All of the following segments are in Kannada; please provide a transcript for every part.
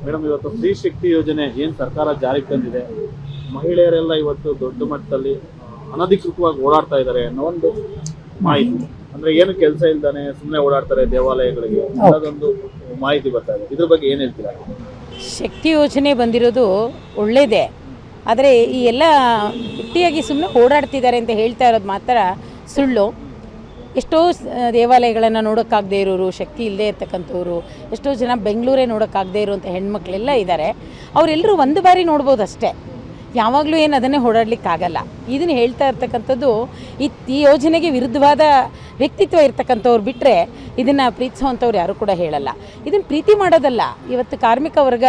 ಮೇಡಮ್, ಇವತ್ತು ಸ್ತ್ರೀ ಶಕ್ತಿ ಯೋಜನೆ ಏನು ಸರ್ಕಾರ ಜಾರಿಗೆ ತಂದಿದೆ, ಮಹಿಳೆಯರೆಲ್ಲ ಇವತ್ತು ದೊಡ್ಡ ಮಟ್ಟದಲ್ಲಿ ಅನಧಿಕೃತವಾಗಿ ಓಡಾಡ್ತಾ ಇದ್ದಾರೆ ಅನ್ನೋ ಒಂದು ಮಾಹಿತಿ. ಅಂದ್ರೆ ಏನು ಕೆಲಸ ಇಲ್ದಾನೆ ಸುಮ್ಮನೆ ಓಡಾಡ್ತಾರೆ ದೇವಾಲಯಗಳಿಗೆ ಅನ್ನೋದೊಂದು ಮಾಹಿತಿ ಬರ್ತಾ ಇದೆ. ಇದ್ರ ಬಗ್ಗೆ ಏನು ಹೇಳ್ತೀರಾ? ಶಕ್ತಿ ಯೋಜನೆ ಬಂದಿರೋದು ಒಳ್ಳೆಯದೇ, ಆದರೆ ಈ ಎಲ್ಲ ಗಟ್ಟಿಯಾಗಿ ಸುಮ್ಮನೆ ಓಡಾಡ್ತಿದ್ದಾರೆ ಅಂತ ಹೇಳ್ತಾ ಇರೋದು ಮಾತ್ರ ಸುಳ್ಳು. ಎಷ್ಟೋ ದೇವಾಲಯಗಳನ್ನು ನೋಡೋಕ್ಕಾಗದೇ ಇರೋರು, ಶಕ್ತಿ ಇಲ್ಲದೆ ಇರ್ತಕ್ಕಂಥವ್ರು, ಎಷ್ಟೋ ಜನ ಬೆಂಗಳೂರೇ ನೋಡೋಕ್ಕಾಗದೇ ಇರುವಂಥ ಹೆಣ್ಮಕ್ಳೆಲ್ಲ ಇದ್ದಾರೆ. ಅವರೆಲ್ಲರೂ ಒಂದು ಬಾರಿ ನೋಡ್ಬೋದು ಅಷ್ಟೇ, ಯಾವಾಗಲೂ ಏನು ಅದನ್ನೇ ಓಡಾಡಲಿಕ್ಕಾಗಲ್ಲ. ಇದನ್ನು ಹೇಳ್ತಾ ಇರ್ತಕ್ಕಂಥದ್ದು ಈ ಯೋಜನೆಗೆ ವಿರುದ್ಧವಾದ ವ್ಯಕ್ತಿತ್ವ ಇರ್ತಕ್ಕಂಥವ್ರು ಬಿಟ್ಟರೆ ಇದನ್ನು ಪ್ರೀತಿಸುವಂಥವ್ರು ಯಾರು ಕೂಡ ಹೇಳಲ್ಲ. ಇದನ್ನು ಪ್ರೀತಿ ಮಾಡೋದಲ್ಲ. ಇವತ್ತು ಕಾರ್ಮಿಕ ವರ್ಗ,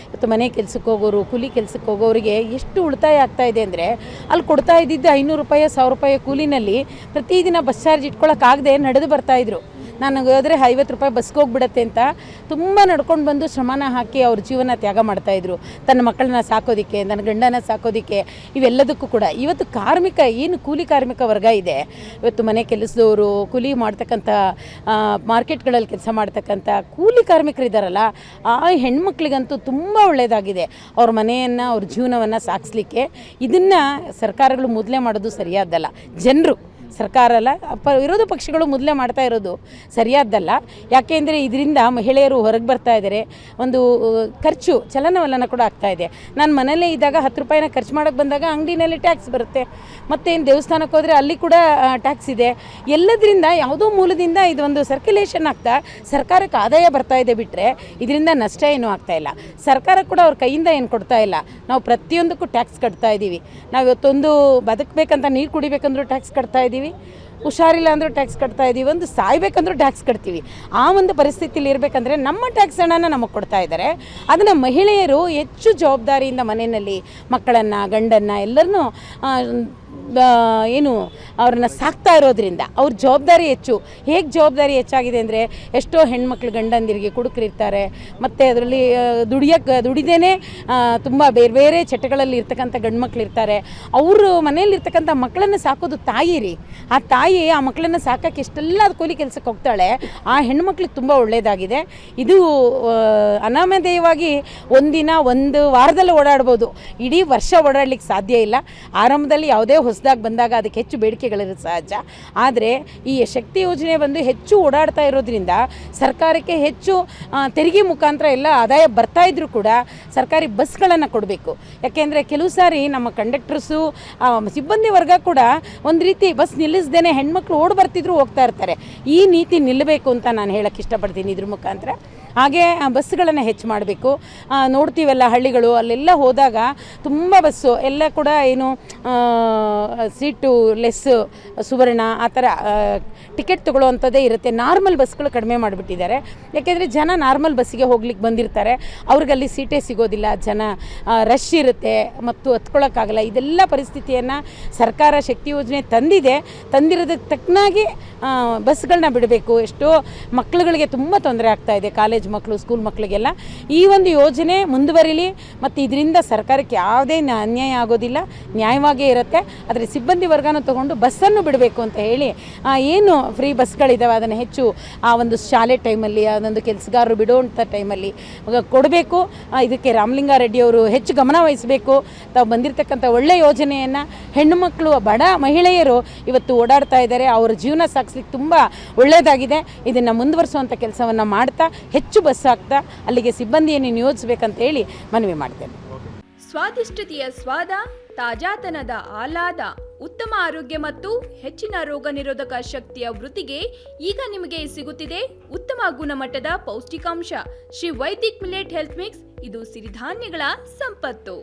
ಇವತ್ತು ಮನೆ ಕೆಲಸಕ್ಕೆ ಹೋಗೋರು, ಕೂಲಿ ಕೆಲಸಕ್ಕೆ ಹೋಗೋರಿಗೆ ಎಷ್ಟು ಉಳಿತಾಯ ಆಗ್ತಾ ಇದೆ ಅಂದರೆ, ಅಲ್ಲಿ ಕೊಡ್ತಾ ಇದ್ದಿದ್ದು 500 ರೂಪಾಯಿ 1000 ರೂಪಾಯಿ ಕೂಲಿನಲ್ಲಿ ಪ್ರತಿದಿನ ಬಸ್ ಚಾರ್ಜ್ ಇಟ್ಕೊಳ್ಳೋಕ್ಕಾಗದೆ ನಡೆದು ಬರ್ತಾಯಿದ್ರು. ನನಗೆ ಹೋದರೆ 50 ರೂಪಾಯಿ ಬಸ್ಗೆ ಹೋಗ್ಬಿಡತ್ತೆ ಅಂತ ತುಂಬ ನಡ್ಕೊಂಡು ಬಂದು ಶ್ರಮನ ಹಾಕಿ ಅವ್ರ ಜೀವನ ತ್ಯಾಗ ಮಾಡ್ತಾಯಿದ್ರು, ತನ್ನ ಮಕ್ಕಳನ್ನ ಸಾಕೋದಕ್ಕೆ, ತನ್ನ ಗಂಡನ ಸಾಕೋದಕ್ಕೆ, ಇವೆಲ್ಲದಕ್ಕೂ ಕೂಡ. ಇವತ್ತು ಕಾರ್ಮಿಕ ಏನು ಕೂಲಿ ಕಾರ್ಮಿಕ ವರ್ಗ ಇದೆ, ಇವತ್ತು ಮನೆ ಕೆಲಸದವರು, ಕೂಲಿ ಮಾಡ್ತಕ್ಕಂಥ ಮಾರ್ಕೆಟ್ಗಳಲ್ಲಿ ಕೆಲಸ ಮಾಡ್ತಕ್ಕಂಥ ಕೂಲಿ ಕಾರ್ಮಿಕರಿದ್ದಾರಲ್ಲ, ಆ ಹೆಣ್ಮಕ್ಳಿಗಂತೂ ತುಂಬ ಒಳ್ಳೆಯದಾಗಿದೆ. ಅವ್ರ ಮನೆಯನ್ನು, ಅವ್ರ ಜೀವನವನ್ನು ಸಾಗಿಸ್ಲಿಕ್ಕೆ ಇದನ್ನು ಸರ್ಕಾರಗಳು ಮೊದಲೇ ಮಾಡೋದು ಸರಿಯಾದ್ದಲ್ಲ. ಜನರು, ಸರ್ಕಾರ ಅಲ್ಲ, ವಿರೋಧ ಪಕ್ಷಗಳು ಮೊದಲೇ ಮಾಡ್ತಾ ಇರೋದು ಸರಿಯಾದ್ದಲ್ಲ. ಯಾಕೆಂದರೆ ಇದರಿಂದ ಮಹಿಳೆಯರು ಹೊರಗೆ ಬರ್ತಾ ಇದ್ದಾರೆ. ಒಂದು ಖರ್ಚು ಚಲನವಲನ ಕೂಡ ಆಗ್ತಾ ಇದೆ. ನಾನು ಮನೆಯಲ್ಲೇ ಇದ್ದಾಗ 10 ರೂಪಾಯಿನ ಖರ್ಚು ಮಾಡೋಕ್ಕೆ ಬಂದಾಗ ಅಂಗಡಿನಲ್ಲಿ ಟ್ಯಾಕ್ಸ್ ಬರುತ್ತೆ, ಮತ್ತೇನು ದೇವಸ್ಥಾನಕ್ಕೆ ಹೋದರೆ ಅಲ್ಲಿ ಕೂಡ ಟ್ಯಾಕ್ಸ್ ಇದೆ. ಎಲ್ಲದರಿಂದ ಯಾವುದೋ ಮೂಲದಿಂದ ಇದೊಂದು ಸರ್ಕ್ಯುಲೇಷನ್ ಆಗ್ತಾ ಸರ್ಕಾರಕ್ಕೆ ಆದಾಯ ಬರ್ತಾ ಇದೆ ಬಿಟ್ಟರೆ ಇದರಿಂದ ನಷ್ಟ ಏನೂ ಆಗ್ತಾ ಇಲ್ಲ. ಸರ್ಕಾರ ಕೂಡ ಅವ್ರ ಕೈಯಿಂದ ಏನು ಕೊಡ್ತಾ ಇಲ್ಲ. ನಾವು ಪ್ರತಿಯೊಂದಕ್ಕೂ ಟ್ಯಾಕ್ಸ್ ಕಟ್ತಾ ಇದ್ದೀವಿ. ನಾವು ಇವತ್ತೊಂದು ಬದುಕಬೇಕಂತ ನೀರು ಕುಡಿಬೇಕಂದ್ರೂ ಟ್ಯಾಕ್ಸ್ ಕಟ್ತಾ ಇದ್ದೀವಿ, ಹುಷಾರಿಲ್ಲ ಅಂದರೂ ಟ್ಯಾಕ್ಸ್ ಕಟ್ತಾ ಇದ್ದೀವಿ, ಒಂದು ಸಾಯ್ಬೇಕಂದ್ರೂ ಟ್ಯಾಕ್ಸ್ ಕಟ್ತೀವಿ. ಆ ಒಂದು ಪರಿಸ್ಥಿತಿಯಲ್ಲಿ ಇರಬೇಕಂದ್ರೆ ನಮ್ಮ ಟ್ಯಾಕ್ಸ್ ಹಣನ ನಮಗೆ ಕೊಡ್ತಾ ಇದ್ದಾರೆ. ಅದನ್ನು ಮಹಿಳೆಯರು ಹೆಚ್ಚು ಜವಾಬ್ದಾರಿಯಿಂದ ಮನೆಯಲ್ಲಿ ಮಕ್ಕಳನ್ನು, ಗಂಡನ್ನು ಎಲ್ಲರನ್ನೂ ಏನು ಅವ್ರನ್ನ ಸಾಕ್ತಾ ಇರೋದ್ರಿಂದ ಅವ್ರ ಜವಾಬ್ದಾರಿ ಹೆಚ್ಚು. ಹೇಗೆ ಜವಾಬ್ದಾರಿ ಹೆಚ್ಚಾಗಿದೆ ಅಂದರೆ, ಎಷ್ಟೋ ಹೆಣ್ಮಕ್ಳು ಗಂಡಂದಿರಿಗೆ ಕುಡುಕರಿರ್ತಾರೆ, ಮತ್ತು ಅದರಲ್ಲಿ ದುಡಿದೇನೆ ತುಂಬ ಬೇರೆ ಬೇರೆ ಚಟಗಳಲ್ಲಿ ಇರ್ತಕ್ಕಂಥ ಗಂಡು ಮಕ್ಳು ಇರ್ತಾರೆ. ಅವರು ಮನೆಯಲ್ಲಿರ್ತಕ್ಕಂಥ ಮಕ್ಕಳನ್ನು ಸಾಕೋದು ತಾಯಿ ರೀ. ಆ ತಾಯಿ ಆ ಮಕ್ಕಳನ್ನು ಸಾಕೋಕ್ಕೆ ಎಷ್ಟೆಲ್ಲ ಕೂಲಿ ಕೆಲಸಕ್ಕೆ ಹೋಗ್ತಾಳೆ. ಆ ಹೆಣ್ಮಕ್ಳಿಗೆ ತುಂಬ ಒಳ್ಳೆಯದಾಗಿದೆ ಇದು. ಅನಾಮಧೇಯವಾಗಿ ಒಂದಿನ ಒಂದು ವಾರದಲ್ಲಿ ಓಡಾಡ್ಬೋದು, ಇಡೀ ವರ್ಷ ಓಡಾಡ್ಲಿಕ್ಕೆ ಸಾಧ್ಯ ಇಲ್ಲ. ಆರಂಭದಲ್ಲಿ ಯಾವುದೇ ಹೊಸದಾಗಿ ಬಂದಾಗ ಅದಕ್ಕೆ ಹೆಚ್ಚು ಬೇಡಿಕೆಗಳಿರೋದು ಸಹಜ. ಆದರೆ ಈ ಶಕ್ತಿ ಯೋಜನೆ ಬಂದು ಹೆಚ್ಚು ಓಡಾಡ್ತಾ ಇರೋದ್ರಿಂದ ಸರ್ಕಾರಕ್ಕೆ ಹೆಚ್ಚು ತೆರಿಗೆ ಮುಖಾಂತರ ಎಲ್ಲ ಆದಾಯ ಬರ್ತಾ ಇದ್ರೂ ಕೂಡ ಸರ್ಕಾರಿ ಬಸ್ಗಳನ್ನು ಕೊಡಬೇಕು. ಯಾಕೆಂದರೆ ಕೆಲವು ಸಾರಿ ನಮ್ಮ ಕಂಡಕ್ಟರ್ಸು, ಸಿಬ್ಬಂದಿ ವರ್ಗ ಕೂಡ ಒಂದು ರೀತಿ ಬಸ್ ನಿಲ್ಲಿಸ್ದೇನೆ ಹೆಣ್ಮಕ್ಳು ಓಡಿ ಬರ್ತಿದ್ರು ಹೋಗ್ತಾ ಇರ್ತಾರೆ. ಈ ನೀತಿ ನಿಲ್ಲಬೇಕು ಅಂತ ನಾನು ಹೇಳಕ್ಕೆ ಇಷ್ಟಪಡ್ತೀನಿ ಇದ್ರ ಮುಖಾಂತರ. ಹಾಗೆ ಬಸ್ಗಳನ್ನು ಹೆಚ್ಚು ಮಾಡಬೇಕು. ನೋಡ್ತೀವಲ್ಲ ಹಳ್ಳಿಗಳು, ಅಲ್ಲೆಲ್ಲ ಹೋದಾಗ ತುಂಬ ಬಸ್ಸು ಎಲ್ಲ ಕೂಡ ಏನು ಸೀಟು ಲೆಸ್, ಸುವರ್ಣ, ಆ ಥರ ಟಿಕೆಟ್ ತೊಗೊಳ್ಳೋವಂಥದ್ದೇ ಇರುತ್ತೆ. ನಾರ್ಮಲ್ ಬಸ್ಗಳು ಕಡಿಮೆ ಮಾಡಿಬಿಟ್ಟಿದ್ದಾರೆ. ಯಾಕೆಂದರೆ ಜನ ನಾರ್ಮಲ್ ಬಸ್ಸಿಗೆ ಹೋಗ್ಲಿಕ್ಕೆ ಬಂದಿರ್ತಾರೆ, ಅವ್ರಿಗಲ್ಲಿ ಸೀಟೇ ಸಿಗೋದಿಲ್ಲ, ಜನ ರಶ್ ಇರುತ್ತೆ ಮತ್ತು ಹತ್ಕೊಳ್ಳೋಕ್ಕಾಗಲ್ಲ. ಇದೆಲ್ಲ ಪರಿಸ್ಥಿತಿಯನ್ನು ಸರ್ಕಾರ ಶಕ್ತಿ ಯೋಜನೆ ತಂದಿರೋದಕ್ಕೆ ತಕ್ಕನಾಗಿ ಬಸ್ಗಳನ್ನ ಬಿಡಬೇಕು. ಎಷ್ಟೋ ಮಕ್ಕಳುಗಳಿಗೆ ತುಂಬ ತೊಂದರೆ ಆಗ್ತಾ ಇದೆ, ಕಾಲೇಜ್ ಮಕ್ಕಳು, ಸ್ಕೂಲ್ ಮಕ್ಕಳಿಗೆಲ್ಲ. ಈ ಒಂದು ಯೋಜನೆ ಮುಂದುವರಿಲಿ ಮತ್ತು ಇದರಿಂದ ಸರ್ಕಾರಕ್ಕೆ ಯಾವುದೇ ಅನ್ಯಾಯ ಆಗೋದಿಲ್ಲ, ನ್ಯಾಯವಾಗೇ ಇರುತ್ತೆ. ಆದರೆ ಸಿಬ್ಬಂದಿ ವರ್ಗನ ತೊಗೊಂಡು ಬಸ್ಸನ್ನು ಬಿಡಬೇಕು ಅಂತ ಹೇಳಿ, ಏನು ಫ್ರೀ ಬಸ್ಗಳಿದ್ದಾವೆ ಅದನ್ನು ಹೆಚ್ಚು ಆ ಒಂದು ಶಾಲೆ ಟೈಮಲ್ಲಿ, ಅದೊಂದು ಕೆಲಸಗಾರರು ಬಿಡುವಂಥ ಟೈಮಲ್ಲಿ ಕೊಡಬೇಕು. ಇದಕ್ಕೆ ರಾಮಲಿಂಗಾರೆಡ್ಡಿ ಅವರು ಹೆಚ್ಚು ಗಮನ ವಹಿಸಬೇಕು. ತಾವು ಬಂದಿರತಕ್ಕಂಥ ಒಳ್ಳೆಯ ಯೋಜನೆಯನ್ನು ಹೆಣ್ಣು ಮಕ್ಕಳು, ಬಡ ಮಹಿಳೆಯರು ಇವತ್ತು ಓಡಾಡ್ತಾ ಇದ್ದಾರೆ. ಅವರ ಜೀವನ ಸಾಗಿಸ್ಲಿಕ್ಕೆ ತುಂಬ ಒಳ್ಳೆಯದಾಗಿದೆ. ಇದನ್ನು ಮುಂದುವರಿಸುವಂಥ ಕೆಲಸವನ್ನು ಮಾಡ್ತಾ ಹೆಚ್ಚು ಬಸ್ ಆಗ್ತಾ ಅಲ್ಲಿಗೆ ಸಿಬ್ಬಂದಿಯನ್ನು ನಿಯೋಜಿಸಬೇಕಂತ ಹೇಳಿ ಮನವಿ ಮಾಡ್ತೇನೆ. ಸ್ವಾದಿಷ್ಟತೆಯ ಸ್ವಾದ, ತಾಜಾತನದ ಆಹ್ಲಾದ, ಉತ್ತಮ ಆರೋಗ್ಯ ಮತ್ತು ಹೆಚ್ಚಿನ ರೋಗ ನಿರೋಧಕ ಶಕ್ತಿಯ ವೃತ್ತಿಗೆ ಈಗ ನಿಮಗೆ ಸಿಗುತ್ತಿದೆ ಉತ್ತಮ ಗುಣಮಟ್ಟದ ಪೌಷ್ಟಿಕಾಂಶ. Shri Vaidik millet health mix, ಇದು ಸಿರಿಧಾನ್ಯಗಳ ಸಂಪತ್ತು.